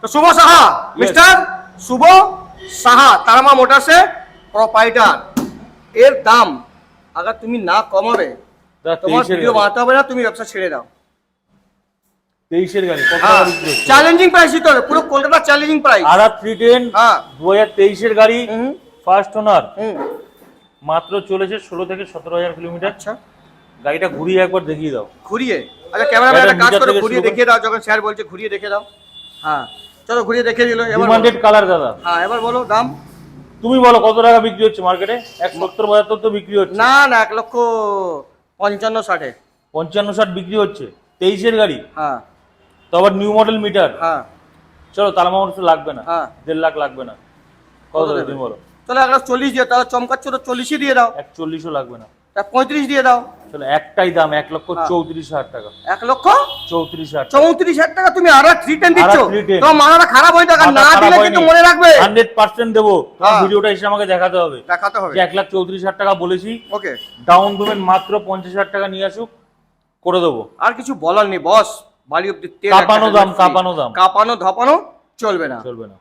তো শুভ সাহা, মিস্টার শুভ সাহা তারামা মোটরসে প্রোপাইটার, এর দাম আগে তুমি না কমাবে তোমার ভিডিও বানাতে হবে না, তুমি ব্যবসা ছেড়ে দাও। 23 এর গাড়ি কত হ্যাঁ, টাকা বিক্রি হচ্ছে? চ্যালেঞ্জিং প্রাইস দিতে হবে, পুরো কলকাতা চ্যালেঞ্জিং প্রাইস। আরা 310 হ্যাঁ 2023 এর গাড়ি, ফার্স্ট ওনার, হুম মাত্র চলেছে 16 থেকে 17,000 কিলোমিটার। আচ্ছা গাড়িটা ঘুরিয়ে একবার দেখিয়ে দাও। ঘুরিয়ে, আচ্ছা ক্যামেরাম্যান একটা কাজ মিটার করো, থেকে ঘুরিয়ে শুরু দেখিয়ে দাও, যখন স্যার বলছে ঘুরিয়ে দেখে দাও। হ্যাঁ চলো ঘুরিয়ে দেখিয়ে দিল, এবার বলো। ডিমান্ডেড কালার দাদা, হ্যাঁ এবার বলো দাম। তুমি বলো কত টাকা বিক্রি হচ্ছে মার্কেটে? 170-72 তো বিক্রি হচ্ছে। না না 1,55,60। 55-60 বিক্রি হচ্ছে 23 এর গাড়ি, হ্যাঁ তো আবার নিউ মডেল মিটার। হ্যাঁ চলো তার আমার তো লাগবে না, হ্যাঁ 1.5 লাখ লাগবে না। কত দেবে তুমি বলো? চলো 1,40,000 দিয়ে, তাহলে চমকাচ্ছ তো 40ই দিয়ে দাও। 140ও লাগবে না, তা 35 দিয়ে দাও। চলো একটাই দাম 1,34,000 টাকা। 1,34,000 টাকা তুমি আর 310 দিচ্ছ, আর 310 তোমার মাথাটা খারাপ হয়ে টাকা না দিলে কিন্তু মনে রাখবে 100% দেবো। হ্যাঁ। ভিডিওটা এসে আমাকে দেখাতে হবে দেখাতে হবে। যে 1,34,000 টাকা বলেছি, ওকে ডাউন পেমেন্ট মাত্র 50,000 টাকা নিয়ে আসুক, করে দেবো। আর কিছু বলার নেই বস, বাড়ি অব্দি তেল কাঁপানো একটা দাম, free। কাঁপানো দাম। কাঁপানো ধাপানো চলবে না। চলবে না।